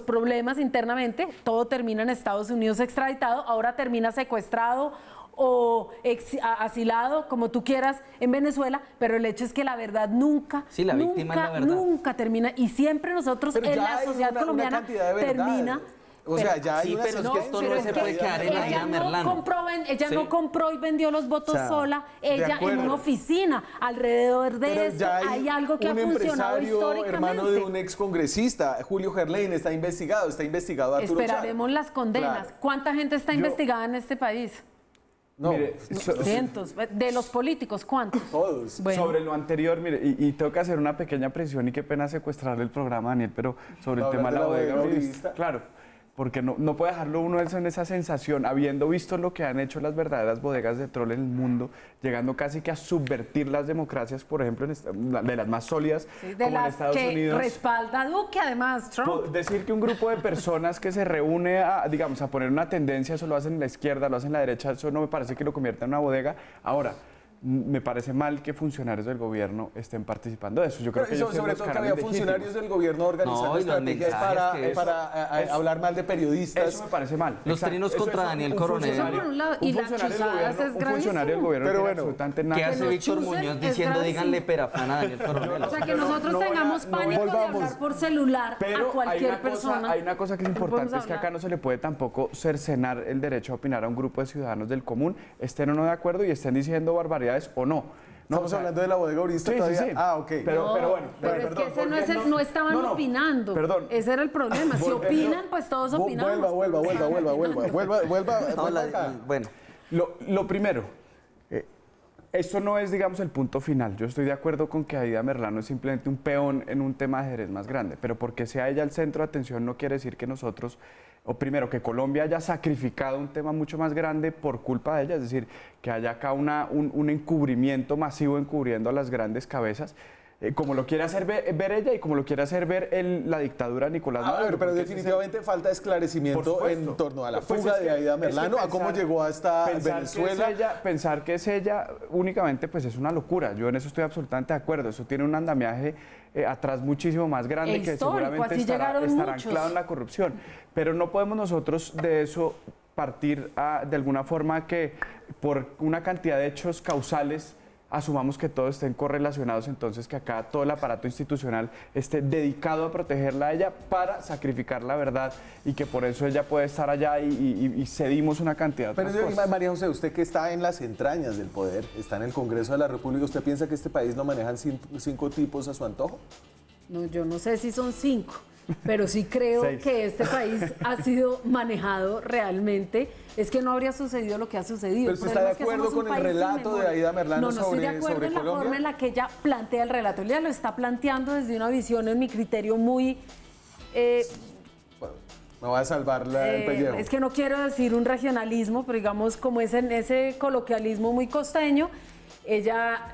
S4: problemas internamente. Todo termina en Estados Unidos extraditado, ahora termina secuestrado o asilado, como tú quieras, en Venezuela, pero el hecho es que la verdad nunca termina, y siempre nosotros en la sociedad colombiana
S1: O sea, ya hay
S6: sí,
S1: una
S6: pero es que esto no se puede quedar en la Aida Merlano.
S4: Ella no compró y vendió los votos sola, ella en una oficina. Alrededor de eso hay algo que ha funcionado históricamente.
S1: Hermano de un excongresista, Julio Gerlain, está investigado Arturo
S4: Esperaremos las condenas.
S1: Claro.
S4: ¿Cuánta gente está investigada en este país?
S1: No,
S5: mire,
S4: cientos. De los políticos, ¿cuántos?
S1: Todos.
S4: Bueno.
S5: Sobre lo anterior, mire, y tengo que hacer una pequeña precisión y qué pena secuestrarle el programa, Daniel, pero sobre el tema de la bodega uribista, claro, porque no puede dejarlo uno en esa sensación, habiendo visto lo que han hecho las verdaderas bodegas de troll en el mundo, llegando casi que a subvertir las democracias, por ejemplo, de las más sólidas, como en Estados Unidos.
S4: Respalda a Duque, además, Trump.
S5: Decir que un grupo de personas que se reúne a poner una tendencia, eso lo hacen en la izquierda, lo hacen en la derecha, eso no me parece que lo convierta en una bodega. Ahora, me parece mal que funcionarios del gobierno estén participando de eso. Yo creo que
S1: sobre todo que había funcionarios del gobierno organizando estrategias para hablar mal de periodistas.
S5: Eso me parece mal.
S6: Los trinos contra Daniel Coronel.
S4: Y las chuzadas es
S5: un funcionario del gobierno
S1: pero bueno,
S5: absolutamente nada.
S6: ¿Qué hace Víctor Muñoz diciendo díganle perafán a Daniel Coronel?
S4: O sea, que nosotros tengamos pánico de hablar por celular a cualquier persona.
S5: Hay una cosa que es importante, es que acá no se le puede tampoco cercenar el derecho a opinar a un grupo de ciudadanos del común, estén o no de acuerdo y estén diciendo barbaridades o no.
S1: Estamos hablando de la bodega uribista todavía.
S5: Sí.
S1: Ah, ok.
S5: Pero bueno.
S4: Pero es que no estaban opinando.
S5: Perdón.
S4: Ese era el problema. Si opinan, pues todos opinamos.
S1: Vuelva acá.
S6: Bueno.
S5: Lo primero, esto no es, digamos, el punto final. Yo estoy de acuerdo con que Aida Merlano es simplemente un peón en un tema de ajedrez más grande, pero porque sea ella el centro de atención no quiere decir que nosotros, o primero, que Colombia haya sacrificado un tema mucho más grande por culpa de ella, es decir, que haya acá un encubrimiento masivo encubriendo a las grandes cabezas, como lo quiere hacer ver ella y como lo quiere hacer ver la dictadura de Nicolás Maduro.
S1: A ver, pero definitivamente falta esclarecimiento en torno a la fuga de Aida Merlano, a cómo llegó hasta Venezuela.
S5: Pensar que es ella únicamente, pues es una locura. Yo en eso estoy absolutamente de acuerdo. Eso tiene un andamiaje atrás muchísimo más grande que seguramente estará anclado en la corrupción. Pero no podemos nosotros de eso partir de alguna forma que por una cantidad de hechos causales asumamos que todos estén correlacionados, entonces que acá todo el aparato institucional esté dedicado a protegerla a ella para sacrificar la verdad y que por eso ella puede estar allá y cedimos una cantidad de
S1: otras
S5: cosas.
S1: María José, usted que está en las entrañas del poder, está en el Congreso de la República, ¿usted piensa que este país lo manejan cinco tipos a su antojo?
S4: No, yo no sé si son 5, pero sí creo que este país ha sido manejado realmente. Es que no habría sucedido lo que ha sucedido.
S1: ¿Pero usted está de acuerdo con el relato de Aida Merlano sobre Colombia?
S4: No, no estoy de acuerdo en la forma en la que ella plantea el relato. Ella lo está planteando desde una visión, en mi criterio, muy...
S1: Bueno, me va a salvar el pellejo.
S4: Es que no quiero decir un regionalismo, pero digamos como es en ese coloquialismo muy costeño, ella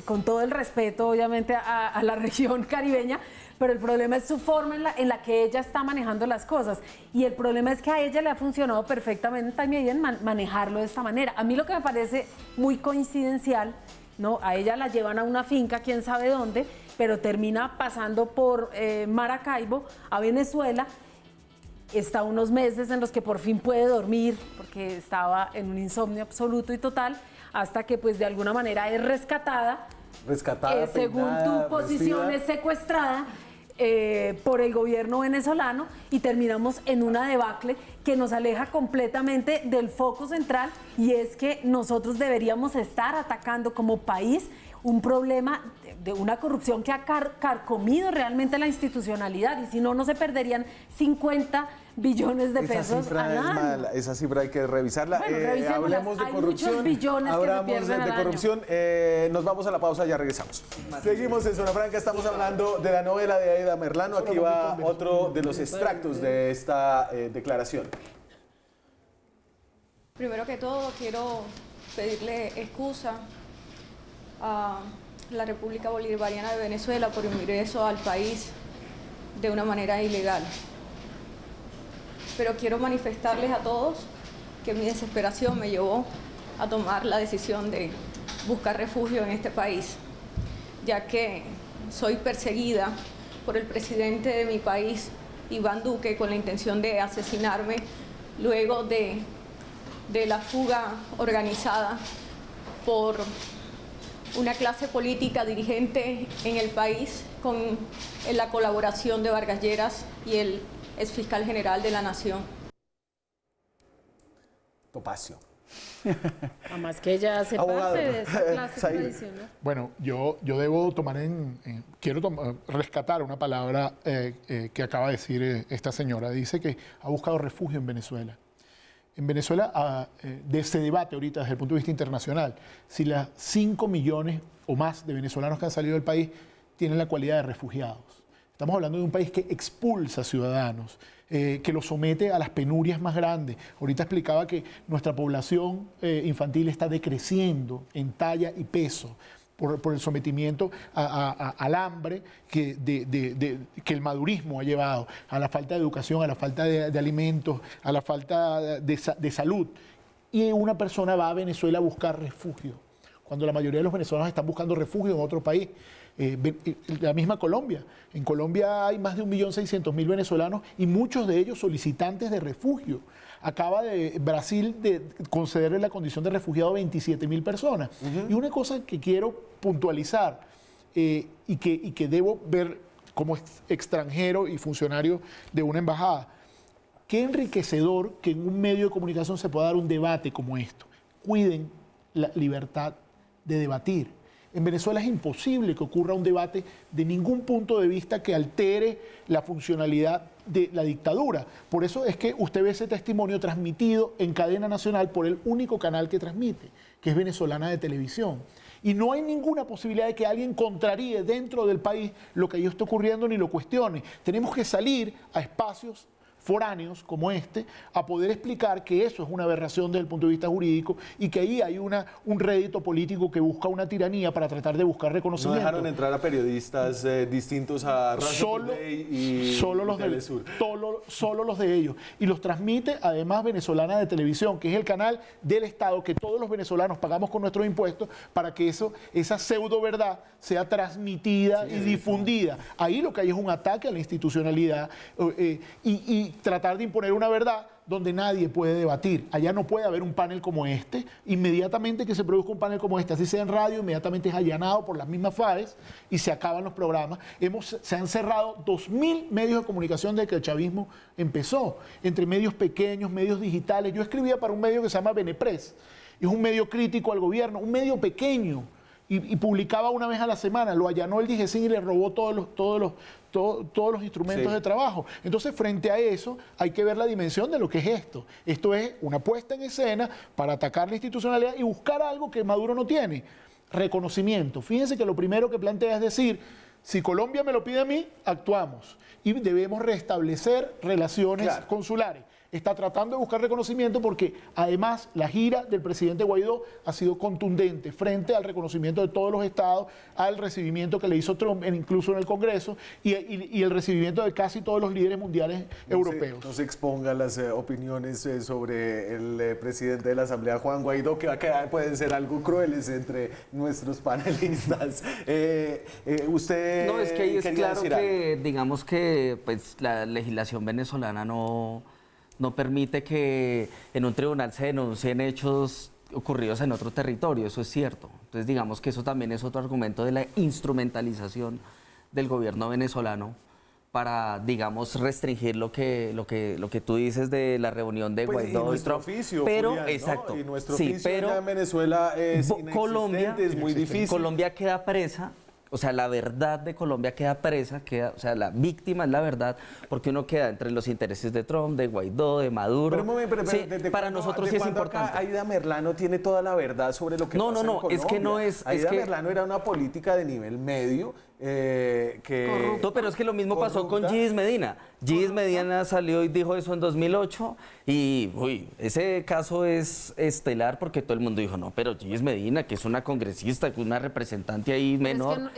S4: con todo el respeto, obviamente, a la región caribeña, pero el problema es su forma en la que ella está manejando las cosas. Y el problema es que a ella le ha funcionado perfectamente también manejarlo de esta manera. A mí lo que me parece muy coincidencial, ¿no? A ella la llevan a una finca, quién sabe dónde, pero termina pasando por Maracaibo, a Venezuela. Está unos meses en los que por fin puede dormir, porque estaba en un insomnio absoluto y total, hasta que pues de alguna manera es rescatada, según tu posición es secuestrada por el gobierno venezolano y terminamos en una debacle que nos aleja completamente del foco central, y es que nosotros deberíamos estar atacando como país un problema de una corrupción que ha carcomido realmente la institucionalidad, y si no, no se perderían 50 billones de pesos al año.
S1: Esa cifra hay que revisarla.
S4: Bueno,
S1: hablemos de corrupción.
S4: Muchos billones que se pierden al
S1: corrupción. Nos vamos a la pausa, ya regresamos. Seguimos en Zona Franca, estamos hablando de la novela de Aida Merlano. Aquí va otro de los extractos de esta declaración.
S8: Primero que todo, quiero pedirle excusa a la República Bolivariana de Venezuela por ingreso al país de una manera ilegal. Pero quiero manifestarles a todos que mi desesperación me llevó a tomar la decisión de buscar refugio en este país, ya que soy perseguida por el presidente de mi país, Iván Duque, con la intención de asesinarme luego de la fuga organizada por una clase política dirigente en el país con la colaboración de Vargas Lleras y el exfiscal general de la Nación.
S1: Topacio.
S4: Además que ella hace
S1: Abogado,
S4: parte de esa clase
S1: Zaire.
S4: tradicional.
S7: Bueno, yo debo tomar rescatar una palabra que acaba de decir esta señora. Dice que ha buscado refugio en Venezuela. En Venezuela se debate ahorita desde el punto de vista internacional si las 5 millones o más de venezolanos que han salido del país tienen la cualidad de refugiados. Estamos hablando de un país que expulsa ciudadanos, que los somete a las penurias más grandes. Ahorita explicaba que nuestra población infantil está decreciendo en talla y peso por el sometimiento al hambre que el madurismo ha llevado, a la falta de educación, a la falta de alimentos, a la falta de salud. Y una persona va a Venezuela a buscar refugio, cuando la mayoría de los venezolanos están buscando refugio en otro país. La misma Colombia. En Colombia hay más de 1.600.000 venezolanos y muchos de ellos solicitantes de refugio. Acaba de Brasil de concederle la condición de refugiado a 27.000 personas. Y una cosa que quiero puntualizar y que debo ver como extranjero y funcionario de una embajada, qué enriquecedor que en un medio de comunicación se pueda dar un debate como esto. Cuiden la libertad de debatir. En Venezuela es imposible que ocurra un debate de ningún punto de vista que altere la funcionalidad de la dictadura. Por eso es que usted ve ese testimonio transmitido en cadena nacional por el único canal que transmite, que es Venezolana de Televisión. Y no hay ninguna posibilidad de que alguien contraríe dentro del país lo que ahí está ocurriendo ni lo cuestione. Tenemos que salir a espacios foráneos como este, a poder explicar que eso es una aberración desde el punto de vista jurídico y que ahí hay un rédito político que busca una tiranía para tratar de buscar reconocimiento.
S1: No dejaron entrar a periodistas distintos a Russia Today y
S7: solo los de ellos. Y los transmite además Venezolana de Televisión, que es el canal del Estado que todos los venezolanos pagamos con nuestros impuestos para que esa pseudo verdad sea transmitida y difundida. Ahí lo que hay es un ataque a la institucionalidad y tratar de imponer una verdad donde nadie puede debatir. Allá no puede haber un panel como este. Inmediatamente que se produzca un panel como este, así sea en radio, inmediatamente es allanado por las mismas FAES y se acaban los programas. Se han cerrado 2.000 medios de comunicación desde que el chavismo empezó, entre medios pequeños, medios digitales. Yo escribía para un medio que se llama Benepress. Es un medio crítico al gobierno, un medio pequeño. Y publicaba una vez a la semana, lo allanó el DGCIN y le robó todos los instrumentos de trabajo. Entonces, frente a eso, hay que ver la dimensión de lo que es esto. Esto es una puesta en escena para atacar la institucionalidad y buscar algo que Maduro no tiene. Reconocimiento. Fíjense que lo primero que plantea es decir, si Colombia me lo pide a mí, actuamos. Y debemos restablecer relaciones consulares. Está tratando de buscar reconocimiento porque además la gira del presidente Guaidó ha sido contundente frente al reconocimiento de todos los estados, al recibimiento que le hizo Trump incluso en el Congreso y el recibimiento de casi todos los líderes mundiales europeos.
S1: No se expongan las opiniones sobre el presidente de la Asamblea, Juan Guaidó, que pueden ser algo crueles entre nuestros panelistas. Usted
S6: no, es que ahí es claro que,
S1: algo.
S6: digamos que pues, la legislación venezolana no permite que en un tribunal se denuncien hechos ocurridos en otro territorio, eso es cierto. Entonces digamos que eso también es otro argumento de la instrumentalización del gobierno venezolano para, digamos, restringir lo que tú dices de la reunión de Guaidó y Trump.
S1: Oficio,
S6: pero,
S1: Julián, ¿no?
S6: exacto,
S1: Y nuestro
S6: sí,
S1: oficio
S6: pero
S1: en Venezuela es
S6: Colombia,
S1: es muy difícil.
S6: Colombia queda presa. O sea, la verdad de Colombia queda presa, o sea, la víctima es la verdad, porque uno queda entre los intereses de Trump, de Guaidó, de Maduro.
S1: Pero,
S6: sí, para nosotros sí es importante.
S1: Aida Merlano tiene toda la verdad sobre lo que pasa en Colombia.
S6: Es que no es...
S1: Aida Merlano era una política de nivel medio
S6: Corrupto, pero es que lo mismo pasó con Gis Medina. Gis Medina salió y dijo eso en 2008 y ese caso es estelar porque todo el mundo dijo, no, pero Gis Medina, que es una congresista, que es una representante ahí menor,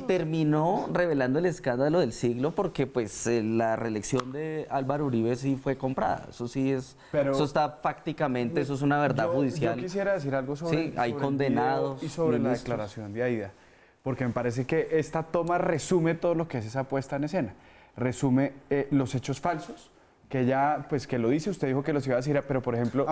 S6: terminó revelando el escándalo del siglo porque pues la reelección de Álvaro Uribe sí fue comprada. Eso sí es, eso está fácticamente, eso es una verdad judicial.
S5: Yo quisiera decir algo sobre,
S6: hay condenados
S5: y sobre la declaración de Aida, porque me parece que esta toma resume todo lo que es esa puesta en escena. Resume los hechos falsos, que ella, pues que lo dice, usted dijo que los iba a decir, pero por ejemplo,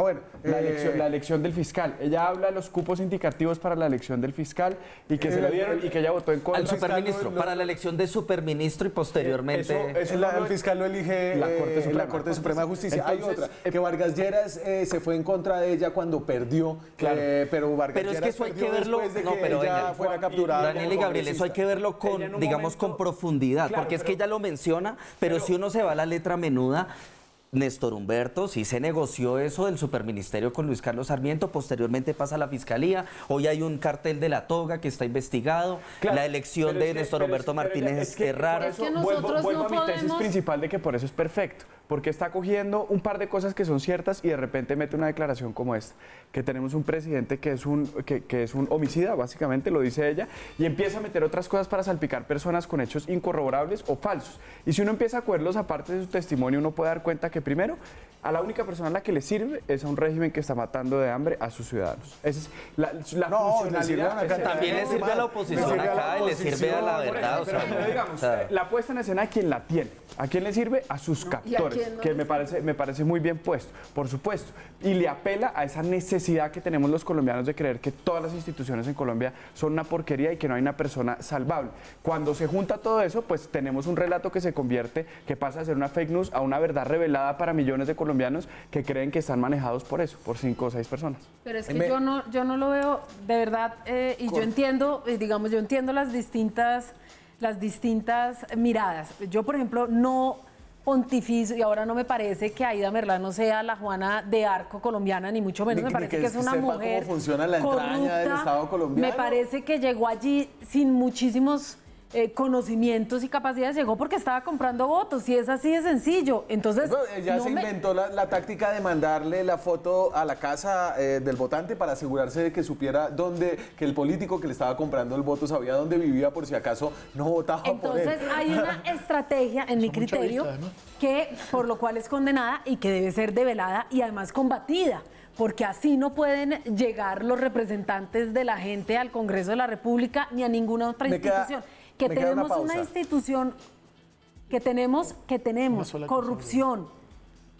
S5: la elección del fiscal, ella habla de los cupos indicativos para la elección del fiscal y que se lo dieron y que ella votó en contra.
S6: Al superministro, para la elección de superministro y posteriormente...
S1: El fiscal lo elige la Corte Suprema de Justicia. Entonces, hay otra, que Vargas Lleras se fue en contra de ella cuando perdió, pero Vargas Lleras
S6: es que eso hay que verlo,
S1: después de que ella fuera capturada.
S6: Daniel y Gabriel, eso hay que verlo con, digamos, con profundidad, porque es que ella lo menciona, pero si uno se va a la letra menuda, Néstor Humberto, sí se negoció eso del superministerio con Luis Carlos Sarmiento, posteriormente pasa a la fiscalía, hoy hay un cartel de la toga que está investigado, la elección de Néstor Humberto Martínez es rara.
S4: Es que nosotros
S5: vuelvo a mi tesis
S4: podemos...
S5: principal de que por eso es perfecto, porque está cogiendo un par de cosas que son ciertas y de repente mete una declaración como esta, que tenemos un presidente que es un homicida, básicamente, lo dice ella, y empieza a meter otras cosas para salpicar personas con hechos incorroborables o falsos. Y si uno empieza a cogerlos aparte de su testimonio, uno puede dar cuenta que primero, a la única persona a la que le sirve es a un régimen que está matando de hambre a sus ciudadanos. Esa es la funcionalidad.
S6: También le sirve a la oposición acá y le sirve a la verdad.
S5: Pero digamos, la puesta en escena a quien la tiene. ¿A quién le sirve? A sus captores, que me parece muy bien puesto, por supuesto. Y le apela a esa necesidad que tenemos los colombianos de creer que todas las instituciones en Colombia son una porquería y que no hay una persona salvable. Cuando se junta todo eso, pues tenemos un relato que se convierte, que pasa de ser una fake news a una verdad revelada para millones de colombianos que creen que están manejados por eso, por 5 o 6 personas.
S4: Pero es que yo no lo veo de verdad, y yo entiendo, digamos, yo entiendo las distintas miradas. Yo, por ejemplo, no pontificio, y ahora no me parece que Aida Merlano sea la Juana de Arco colombiana, ni mucho menos, me parece que es una mujer
S1: cómo funciona la entraña del Estado colombiano.
S4: Me parece que llegó allí sin muchísimos conocimientos y capacidades, llegó porque estaba comprando votos, y es así de sencillo. Entonces
S1: ella se inventó la táctica de mandarle la foto a la casa del votante para asegurarse de que supiera que el político que le estaba comprando el voto sabía dónde vivía por si acaso no votaba por él.
S4: Entonces hay una estrategia, en mi criterio, que por lo cual es condenada y que debe ser develada y además combatida, porque así no pueden llegar los representantes de la gente al Congreso de la República ni a ninguna otra institución. Que tenemos una institución, que tenemos corrupción,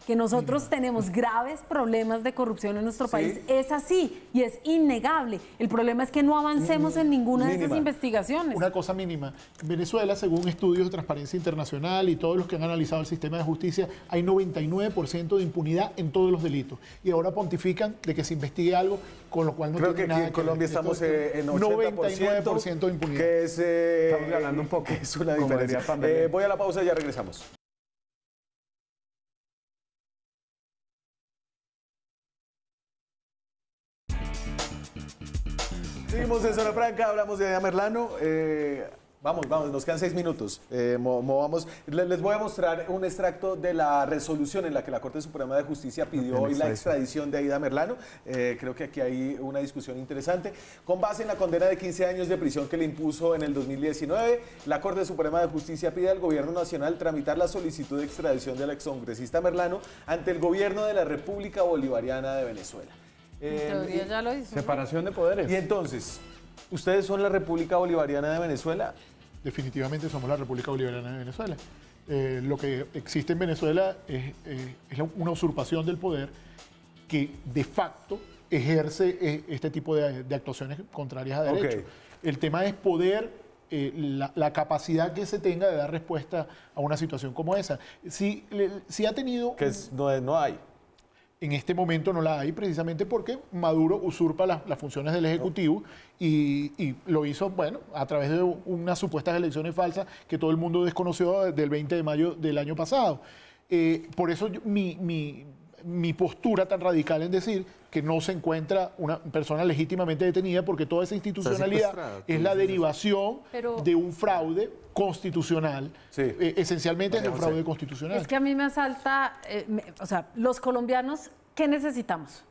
S4: que nosotros tenemos graves problemas de corrupción en nuestro país, es así y es innegable. El problema es que no avancemos en ninguna de esas investigaciones.
S7: Una cosa mínima. En Venezuela, según estudios de Transparencia Internacional y todos los que han analizado el sistema de justicia, hay 99% de impunidad en todos los delitos. Y ahora pontifican de que se investigue algo, con lo cual no
S1: creo
S7: tiene
S1: que
S7: nada
S1: aquí en Colombia estamos en
S7: 99% de impunidad.
S1: Que es,
S5: estamos ganando un poco.
S1: Es una diferencia. Voy a la pausa y ya regresamos. Seguimos en Zona Franca, hablamos de Aida Merlano. Vamos, nos quedan 6 minutos. Movamos. Les voy a mostrar un extracto de la resolución en la que la Corte Suprema de Justicia pidió hoy la extradición de Aida Merlano. Creo que aquí hay una discusión interesante. Con base en la condena de 15 años de prisión que le impuso en el 2019, la Corte Suprema de Justicia pide al Gobierno Nacional tramitar la solicitud de extradición de la excongresista Merlano ante el Gobierno de la República Bolivariana de Venezuela.
S4: En teoría ya lo hizo.
S5: Separación de poderes.
S1: Y entonces, ¿ustedes son la República Bolivariana de Venezuela?
S7: Definitivamente somos la República Bolivariana de Venezuela. Lo que existe en Venezuela es una usurpación del poder que de facto ejerce este tipo de actuaciones contrarias a derecho. El tema es poder, la capacidad que se tenga de dar respuesta a una situación como esa. Si ha tenido...
S1: No hay.
S7: En este momento no la hay, precisamente porque Maduro usurpa las funciones del Ejecutivo y lo hizo, bueno, a través de unas supuestas elecciones falsas que todo el mundo desconoció del 20 de mayo del año pasado. Por eso mi postura tan radical en decir que no se encuentra una persona legítimamente detenida, porque toda esa institucionalidad es la derivación de un fraude constitucional. Sí. Esencialmente es de un fraude constitucional.
S4: Es que a mí me asalta, o sea, los colombianos, ¿qué necesitamos?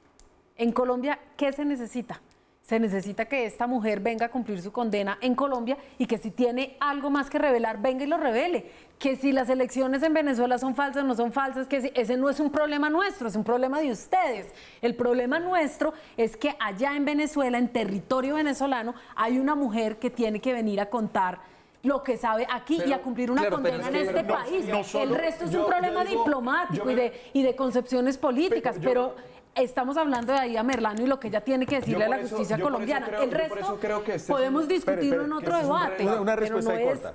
S4: En Colombia, ¿qué se necesita? Se necesita que esta mujer venga a cumplir su condena en Colombia y que si tiene algo más que revelar, venga y lo revele. Que si las elecciones en Venezuela son falsas o no son falsas, que ese no es un problema nuestro, es un problema de ustedes. El problema nuestro es que allá en Venezuela, en territorio venezolano, hay una mujer que tiene que venir a contar lo que sabe aquí y a cumplir una condena en este país. El resto es un problema diplomático y de concepciones políticas, pero estamos hablando de Aida Merlano y lo que ella tiene que decirle a la justicia colombiana. El resto podemos discutirlo en otro debate.
S1: Una respuesta corta.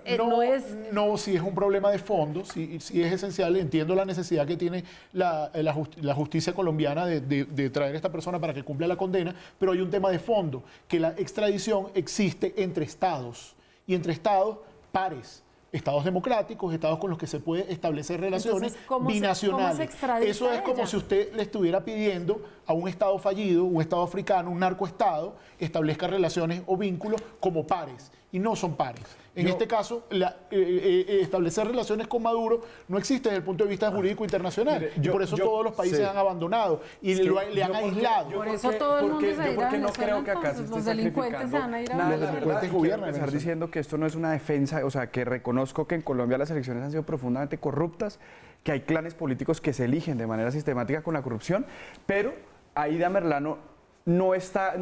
S7: No, si es un problema de fondo, si es esencial, entiendo la necesidad que tiene la justicia colombiana de traer a esta persona para que cumpla la condena, pero hay un tema de fondo, que la extradición existe entre estados, y entre estados pares. Estados democráticos, estados con los que se puede establecer relaciones binacionales. Eso es como si usted le estuviera pidiendo a un estado fallido, un estado africano, un narcoestado, establezca relaciones o vínculos como pares, y no son pares. En este caso, establecer relaciones con Maduro no existe desde el punto de vista jurídico internacional. Y por eso todos los países han abandonado y le han aislado.
S4: Por eso todo el mundo se irá a
S5: no creo que acá
S4: los delincuentes se van a ir a
S5: Los delincuentes gobiernan. Empezar diciendo que esto no es una defensa, o sea, que reconozco que en Colombia las elecciones han sido profundamente corruptas, que hay clanes políticos que se eligen de manera sistemática con la corrupción, pero Aida Merlano no está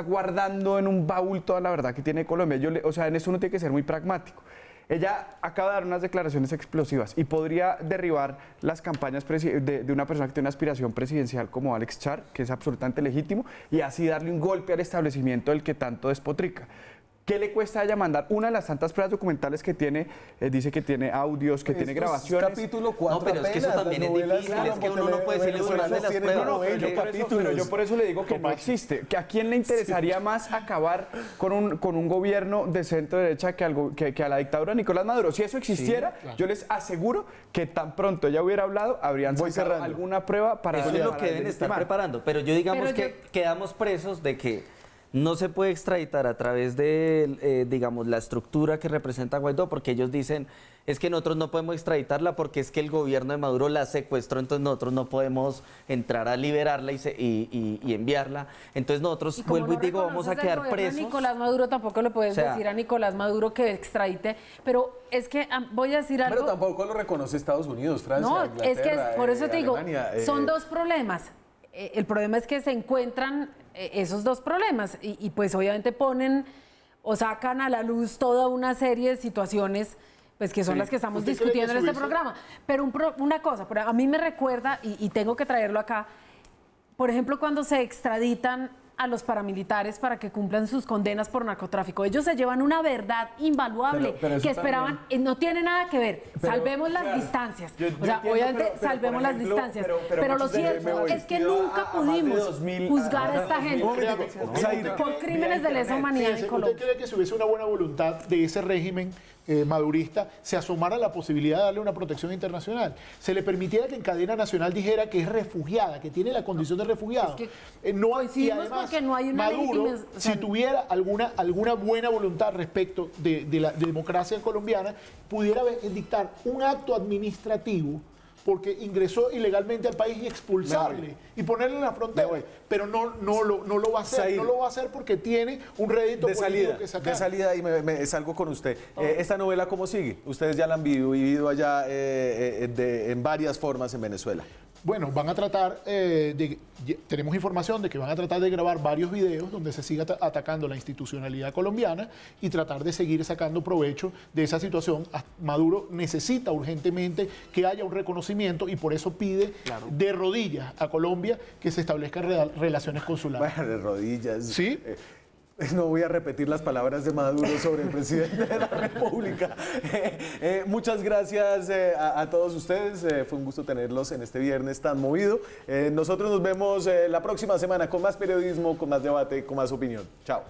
S5: guardando en un baúl toda la verdad que tiene Colombia. O sea, en eso uno tiene que ser muy pragmático. Ella acaba de dar unas declaraciones explosivas y podría derribar las campañas de una persona que tiene una aspiración presidencial como Alex Char, que es absolutamente legítimo, y así darle un golpe al establecimiento del que tanto despotrica. ¿Qué le cuesta a ella mandar una de las tantas pruebas documentales que tiene? Dice que tiene audios, que tiene grabaciones.
S1: Capítulo 4
S6: no, pero es que eso también es difícil, es que uno no puede decirle una de las pruebas.
S5: Pero yo por eso le digo que no existe. ¿Que a quién le interesaría más acabar con un gobierno de centro derecha que a la dictadura de Nicolás Maduro? Si eso existiera, yo les aseguro que tan pronto ella hubiera hablado, habrían sacado alguna prueba para...
S6: Eso es lo que deben estar preparando. Pero yo digamos que quedamos presos de que no se puede extraditar a través de, digamos, la estructura que representa Guaidó, porque ellos dicen, es que nosotros no podemos extraditarla porque es que el gobierno de Maduro la secuestró, entonces nosotros no podemos entrar a liberarla y enviarla. Entonces nosotros, vuelvo y digo, vamos a quedar presos.
S4: A Nicolás Maduro tampoco le puedes decir a Nicolás Maduro que extradite, pero es que voy a decir algo...
S1: Pero tampoco lo reconoce Estados Unidos, Francia,
S4: no,
S1: Inglaterra,
S4: es que por eso te digo,
S1: Alemania,
S4: son dos problemas. El problema es que se encuentran esos dos problemas y pues obviamente ponen o sacan a la luz toda una serie de situaciones pues que son las que estamos discutiendo en este programa. Pero una cosa, a mí me recuerda, y tengo que traerlo acá, por ejemplo, cuando se extraditan a los paramilitares para que cumplan sus condenas por narcotráfico. Ellos se llevan una verdad invaluable que esperaban, no tiene nada que ver, salvemos las distancias. Obviamente salvemos las distancias, pero lo cierto es que nunca pudimos juzgar a esta gente por crímenes de lesa humanidad en Colombia.
S7: ¿Usted cree que si hubiese una buena voluntad de ese régimen madurista, se asomara la posibilidad de darle una protección internacional? Se le permitiera que en cadena nacional dijera que es refugiada, que tiene la condición de refugiado. Es que y además,
S4: porque no hay una
S7: Maduro, si tuviera alguna buena voluntad respecto de la democracia colombiana, pudiera dictar un acto administrativo porque ingresó ilegalmente al país y expulsarle y ponerle en la frontera. Pero no lo va a hacer. No lo va a hacer porque tiene un rédito político que sacar.
S1: De salida, y me salgo con usted. ¿Esta novela cómo sigue? Ustedes ya la han vivido allá en varias formas en Venezuela.
S7: Bueno, van a tratar tenemos información de que van a tratar de grabar varios videos donde se siga atacando la institucionalidad colombiana y tratar de seguir sacando provecho de esa situación. Maduro necesita urgentemente que haya un reconocimiento y por eso pide de rodillas a Colombia que se establezcan relaciones consulares.
S1: Bueno, de rodillas.
S7: Sí.
S1: No voy a repetir las palabras de Maduro sobre el presidente de la República. Muchas gracias a todos ustedes. Fue un gusto tenerlos en este viernes tan movido. Nosotros nos vemos la próxima semana con más periodismo, con más debate, con más opinión. Chao.